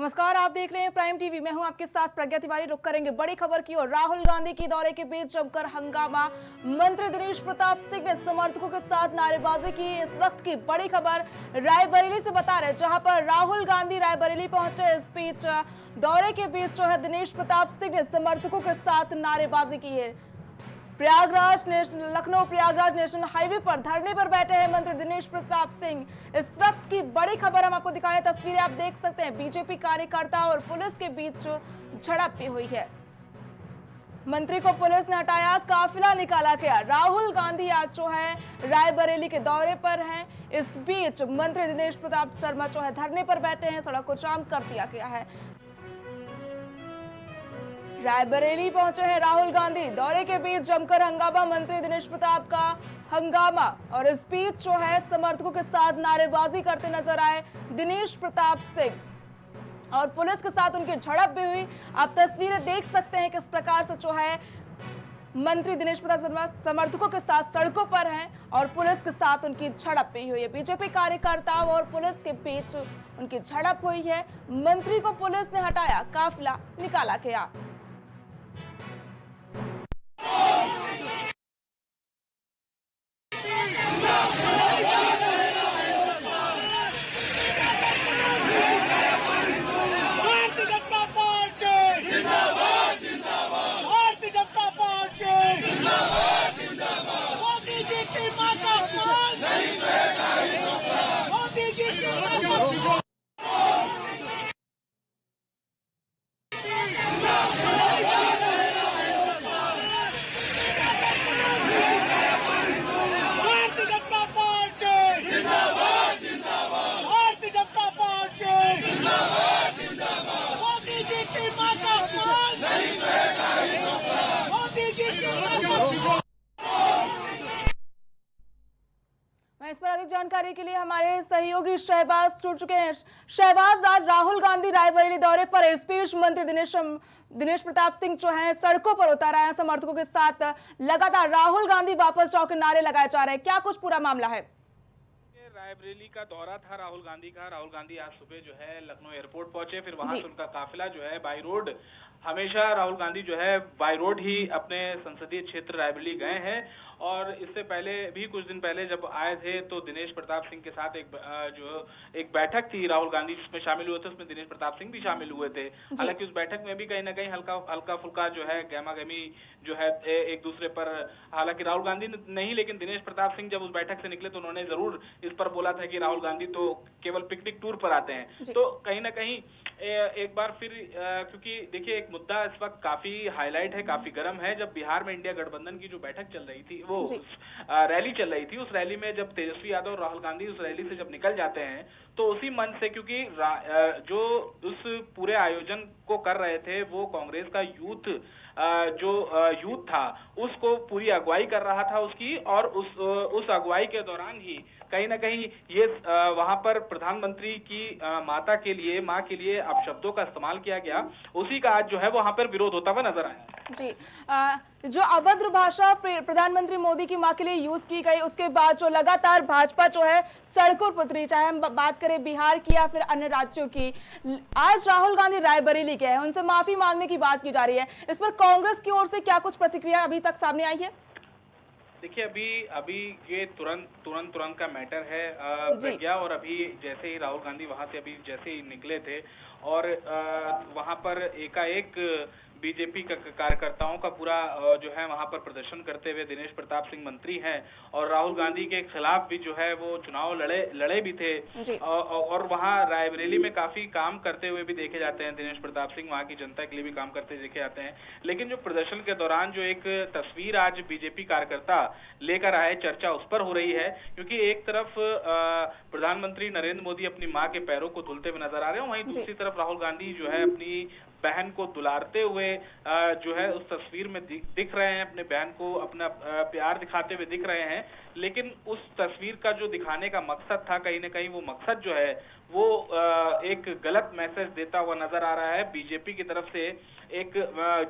नमस्कार, आप देख रहे हैं प्राइम टीवी। मैं हूं आपके साथ प्रज्ञा तिवारी। रुक करेंगे बड़ी खबर की ओर। राहुल गांधी की दौरे के बीच जमकर हंगामा। मंत्री दिनेश प्रताप सिंह ने समर्थकों के साथ नारेबाजी की। इस वक्त की बड़ी खबर रायबरेली से बता रहे, जहां पर राहुल गांधी रायबरेली पहुंचे। इस बीच दौरे के बीच जो है दिनेश प्रताप सिंह ने समर्थकों के साथ नारेबाजी की है। लखनऊ प्रयागराज नेशनल हाईवे पर धरने पर बैठे हैं मंत्री दिनेश प्रताप सिंह। इस वक्त की बड़ी खबर हम आपको दिखा रहे हैं। तस्वीरें आप देख सकते हैं। बीजेपी कार्यकर्ता और पुलिस के बीच झड़प भी हुई है। मंत्री को पुलिस ने हटाया, काफिला निकाला गया। राहुल गांधी आज जो है रायबरेली के दौरे पर हैं। इस बीच मंत्री दिनेश प्रताप शर्मा जो है धरने पर बैठे हैं। सड़क को जाम कर दिया गया है। रायबरेली पहुंचे हैं राहुल गांधी। दौरे के बीच जमकर हंगामा। मंत्री दिनेश प्रताप का हंगामा और इस बीच जो है समर्थकों के साथ नारेबाजी करते नजर आए दिनेश प्रताप सिंह और पुलिस के साथ उनकी झड़प भी हुई। आप तस्वीरें देख सकते हैं किस प्रकार से जो है मंत्री दिनेश प्रताप शर्मा समर्थकों के साथ सड़कों पर हैं और पुलिस के साथ उनकी झड़प भी हुई है। बीजेपी कार्यकर्ताओं और पुलिस के बीच उनकी झड़प हुई है। मंत्री को पुलिस ने हटाया, काफिला निकाला गया। इस पर अधिक जानकारी के लिए हमारे सहयोगी शहबाज जुड़ चुके हैं। शहबाज, आज राहुल गांधी रायबरेली दौरे पर इस बीच मंत्री दिनेश प्रताप सिंह जो है सड़कों पर उतर आए हैं समर्थकों के साथ। लगातार राहुल गांधी वापस जाओ के नारे लगाए जा रहे हैं, क्या कुछ पूरा मामला है? रायबरेली का दौरा था राहुल गांधी का। राहुल गांधी आज सुबह जो है लखनऊ एयरपोर्ट पहुंचे, फिर वहां से उनका काफिला जो है बाई रोड, हमेशा राहुल गांधी जो है बाई रोड ही अपने संसदीय क्षेत्र रायबरेली गए हैं। और इससे पहले भी कुछ दिन पहले जब आए थे तो दिनेश प्रताप सिंह के साथ एक बैठक थी राहुल गांधी जिसमें शामिल हुए थे, उसमें दिनेश प्रताप सिंह भी शामिल हुए थे। हालांकि उस बैठक में भी कहीं ना कहीं हल्का फुल्का जो है गहमा-गहमी जो है एक दूसरे पर, हालांकि राहुल गांधी नहीं लेकिन दिनेश प्रताप सिंह जब उस बैठक से निकले तो उन्होंने जरूर इस पर बोला था कि राहुल गांधी तो केवल पिकनिक टूर पर आते हैं। तो कहीं ना कहीं एक बार फिर क्योंकि देखिए एक मुद्दा इस वक्त काफी हाईलाइट है, काफी गर्म है। जब बिहार में इंडिया गठबंधन की जो बैठक चल रही थी, वो रैली चल रही थी, उस रैली में जब तेजस्वी यादव और राहुल गांधी उस रैली से जब निकल जाते हैं तो उसी मंच से, क्योंकि जो उस पूरे आयोजन को कर रहे थे वो कांग्रेस का यूथ था, उसको पूरी अगुवाई कर रहा था उसकी। और उस अगुवाई के दौरान ही कहीं ना कहीं ये वहां पर प्रधानमंत्री की माँ के लिए अपशब्दों का इस्तेमाल किया गया। उसी का आज जो है वहां पर विरोध होता हुआ नजर आया। जी, जो अभद्र भाषा प्रधानमंत्री मोदी की मां के लिए यूज की गई, उसके बाद जो लगातार भाजपा जो है सड़कों पर उतरी, चाहे हम बात करें बिहार की या फिर अन्य राज्यों की। आज राहुल गांधी रायबरेली गए हैं, उनसे माफी मांगने की बात की जा रही है। इस पर कांग्रेस की ओर से क्या कुछ प्रतिक्रिया अभी तक सामने आई है? देखिए अभी ये तुरंत का मैटर है प्रज्ञा। और अभी जैसे ही राहुल गांधी वहां से अभी जैसे ही निकले थे और वहां पर एकाएक बीजेपी कार्यकर्ताओं का पूरा जो है वहां पर प्रदर्शन करते हुए दिनेश प्रताप सिंह मंत्री हैं और राहुल गांधी के खिलाफ भी जो है वो चुनाव लड़े भी थे। और वहां रायबरेली में काफी काम करते हुए भी देखे जाते हैं दिनेश प्रताप सिंह, वहां की जनता के लिए भी काम करते देखे जाते हैं। लेकिन जो प्रदर्शन के दौरान जो एक तस्वीर आज बीजेपी कार्यकर्ता लेकर आए, चर्चा उस पर हो रही है। क्योंकि एक तरफ प्रधानमंत्री नरेंद्र मोदी अपनी मां के पैरों को धुलते हुए नजर आ रहे हैं, वहीं दूसरी तरफ राहुल गांधी जो है अपनी बहन को दुलारते हुए जो है उस तस्वीर में दिख रहे हैं, अपने बहन को अपना प्यार दिखाते हुए दिख रहे हैं। लेकिन उस तस्वीर का जो दिखाने का मकसद था, कहीं ना कहीं वो मकसद जो है वो एक गलत मैसेज देता हुआ नजर आ रहा है। बीजेपी की तरफ से एक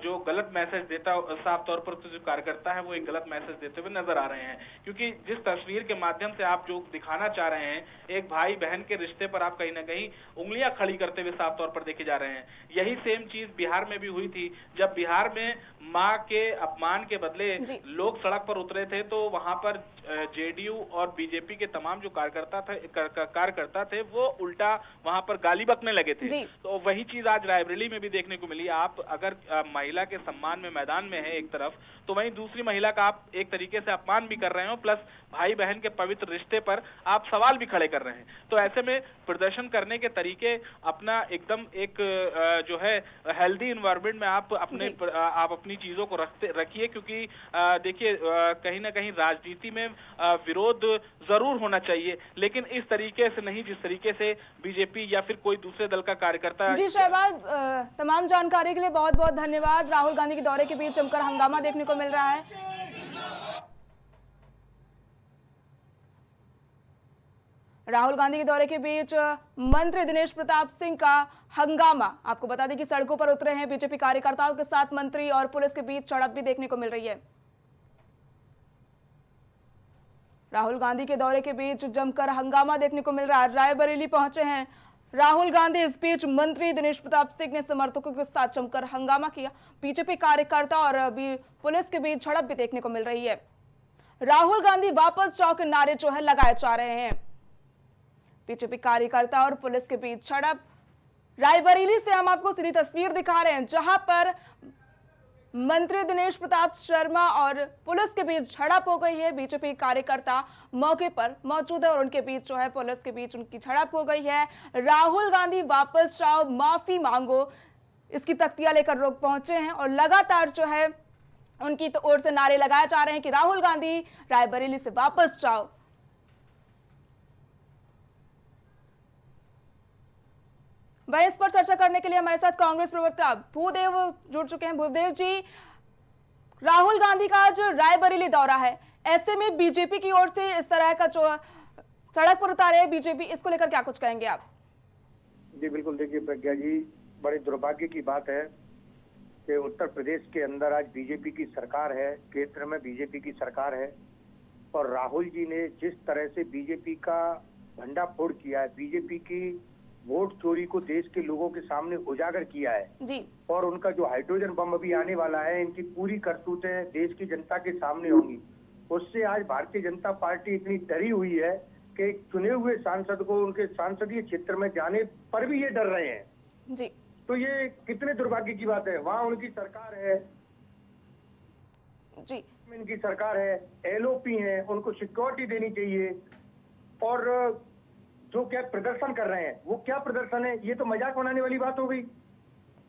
जो गलत मैसेज देता, साफ तौर पर तो जो कार्यकर्ता है वो एक गलत मैसेज देते हुए नजर आ रहे हैं, क्योंकि जिस तस्वीर के माध्यम से आप जो दिखाना चाह रहे हैं, एक भाई बहन के रिश्ते पर आप कहीं ना कहीं उंगलियां खड़ी करते हुए साफ तौर पर देखे जा रहे हैं। यही सेम चीज बिहार में भी हुई थी, जब बिहार में मां के अपमान के बदले लोग सड़क पर उतरे थे, तो वहां पर जेडीयू और बीजेपी के तमाम जो कार्यकर्ता थे वो उल्टा वहां पर गाली बकने लगे थे। तो वही चीज आज रायबरेली में भी देखने को मिली। आप अगर महिला के सम्मान में मैदान में है एक तरफ, तो वहीं दूसरी महिला का आप एक तरीके से अपमान भी कर रहे हो, प्लस भाई बहन के पवित्र रिश्ते पर आप सवाल भी खड़े कर रहे हैं। तो ऐसे में प्रदर्शन करने के तरीके अपना एकदम एक जो है हेल्दी इन्वायरमेंट में आप अपनी चीजों को रखिए, क्योंकि देखिए कहीं ना कहीं राजनीति में विरोध जरूर होना चाहिए, लेकिन इस तरीके से नहीं जिस तरीके से बीजेपी या फिर कोई दूसरे दल का कार्यकर्ता। जी शहबाज, तमाम जानकारी के लिए बहुत बहुत धन्यवाद। राहुल गांधी के दौरे के बीच जमकर हंगामा देखने को मिल रहा है। राहुल गांधी के दौरे के बीच मंत्री दिनेश प्रताप सिंह का हंगामा। आपको बता दें कि सड़कों पर उतरे हैं बीजेपी कार्यकर्ताओं के साथ मंत्री और पुलिस के बीच झड़प भी देखने को मिल रही है। राहुल गांधी के दौरे के बीच जमकर हंगामा देखने को मिल रहा है। रायबरेली पहुंचे हैं राहुल गांधी। इस बीच मंत्री दिनेश प्रताप सिंह ने समर्थकों के साथ जमकर हंगामा किया। बीजेपी कार्यकर्ता और पुलिस के बीच झड़प भी देखने को मिल रही है। राहुल गांधी वापस जाओ के नारे जो है लगाए जा रहे हैं। बीजेपी कार्यकर्ता और पुलिस के बीच झड़प। रायबरेली से हम आपको सीधी तस्वीर दिखा रहे हैं, जहां पर मंत्री दिनेश प्रताप शर्मा और पुलिस के बीच झड़प हो गई है। बीजेपी कार्यकर्ता मौके पर मौजूद है और उनके बीच जो है पुलिस के बीच उनकी झड़प हो गई है। राहुल गांधी वापस जाओ, माफी मांगो, इसकी तख्तियां लेकर लोग पहुंचे हैं और लगातार जो है उनकी ओर से नारे लगाए जा रहे हैं कि राहुल गांधी रायबरेली से वापस जाओ। वह इस पर चर्चा करने के लिए हमारे साथ कांग्रेस प्रवक्ता भूदेव जुड़ चुके हैं। भूदेव जी, राहुल गांधी का जो रायबरेली दौरा है, ऐसे में बीजेपी की ओर से इस तरह का जो सड़क पर उतारे हैं बीजेपी, इसको लेकर क्या कुछ कहेंगे आप? जी बिल्कुल, देखिए प्रज्ञा जी, बड़े दुर्भाग्य की बात है कि उत्तर प्रदेश के अंदर आज बीजेपी की सरकार है, केंद्र में बीजेपी की सरकार है, और राहुल जी ने जिस तरह से बीजेपी का भंडाफोड़ किया है, बीजेपी की वोट चोरी को देश के लोगों के सामने उजागर किया है जी। और उनका जो हाइड्रोजन बम अभी आने वाला है, इनकी पूरी करतूतें देश की जनता के सामने होंगी। उससे आज भारतीय जनता पार्टी इतनी डरी हुई है कि चुने हुए सांसद को उनके सांसदीय क्षेत्र में जाने पर भी ये डर रहे हैं जी। तो ये कितने दुर्भाग्य की बात है। वहाँ उनकी सरकार है जी, इनकी सरकार है, एलओपी है, उनको सिक्योरिटी देनी चाहिए। और जो क्या प्रदर्शन कर रहे हैं, वो क्या प्रदर्शन है, ये तो मजाक बनाने वाली बात हो गई।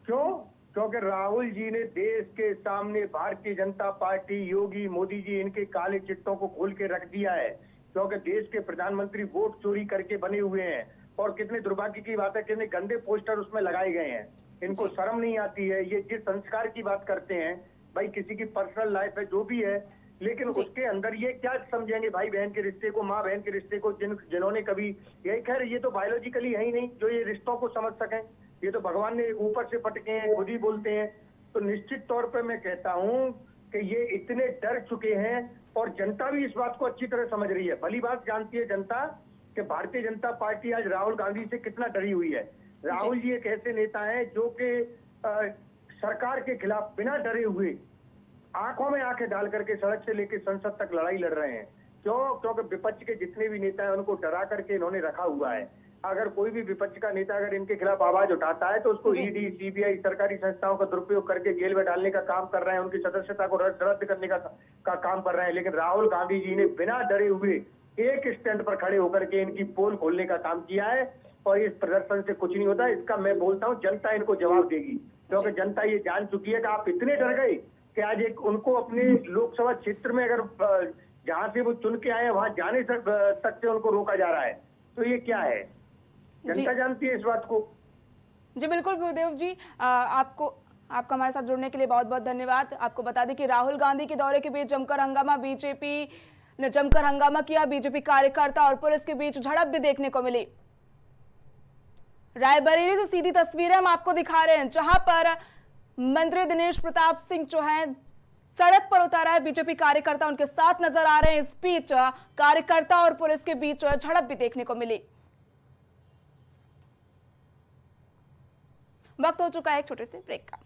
क्यों? क्योंकि राहुल जी ने देश के सामने भारतीय जनता पार्टी, योगी मोदी जी, इनके काले चिट्टों को खोल के रख दिया है, क्योंकि देश के प्रधानमंत्री वोट चोरी करके बने हुए हैं। और कितने दुर्भाग्य की बात है, कितने गंदे पोस्टर उसमें लगाए गए हैं। इनको शर्म नहीं आती है। ये जिस संस्कार की बात करते हैं, भाई किसी की पर्सनल लाइफ है, जो भी है, लेकिन उसके अंदर ये क्या समझेंगे भाई बहन के रिश्ते को, माँ बहन के रिश्ते को, जिन्होंने कभी, यही खैर ये तो बायोलॉजिकली है ही नहीं जो ये रिश्तों को समझ सकें। ये तो भगवान ने ऊपर से पटके हैं, खुद ही बोलते हैं। तो निश्चित तौर पर मैं कहता हूं कि ये इतने डर चुके हैं और जनता भी इस बात को अच्छी तरह समझ रही है। भली बात जानती है जनता कि भारतीय जनता पार्टी आज राहुल गांधी से कितना डरी हुई है। राहुल जी एक ऐसे नेता हैं जो कि सरकार के खिलाफ बिना डरे हुए आंखों में आंखें डाल करके सड़क से लेकर संसद तक लड़ाई लड़ रहे हैं। क्यों? क्योंकि विपक्ष के जितने भी नेता हैं उनको डरा करके इन्होंने रखा हुआ है। अगर कोई भी विपक्ष का नेता अगर इनके खिलाफ आवाज उठाता है तो उसको ईडी, सीबीआई, सरकारी संस्थाओं का दुरुपयोग करके जेल में डालने का काम कर रहे हैं, उनकी सदस्यता को रद्द करने का काम कर रहे हैं। लेकिन राहुल गांधी जी ने बिना डरे हुए एक स्टैंड पर खड़े होकर के इनकी पोल खोलने का काम किया है और इस प्रदर्शन से कुछ नहीं होता। इसका मैं बोलता हूँ जनता इनको जवाब देगी, क्योंकि जनता ये जान चुकी है कि आप इतने डर गए कि आज एक उनको अपने लोकसभा क्षेत्र में अगर जहां से वो चुन के आए हैं वहां जाने तक से उनको रोका जा रहा है। तो ये क्या है, जनता जानती है इस बात को। जी बिल्कुल भूदेव जी, आपका हमारे साथ जुड़ने के लिए बहुत बहुत धन्यवाद। आपको बता दें कि राहुल गांधी के दौरे के बीच जमकर हंगामा, बीजेपी ने जमकर हंगामा किया। बीजेपी कार्यकर्ता और पुलिस के बीच झड़प भी देखने को मिली। रायबरेली से सीधी तस्वीरें हम आपको दिखा रहे हैं, जहां पर मंत्री दिनेश प्रताप सिंह जो है सड़क पर उतारा है। बीजेपी कार्यकर्ता उनके साथ नजर आ रहे हैं। इस बीच कार्यकर्ता और पुलिस के बीच झड़प भी देखने को मिली। वक्त हो चुका है एक छोटे से ब्रेक का।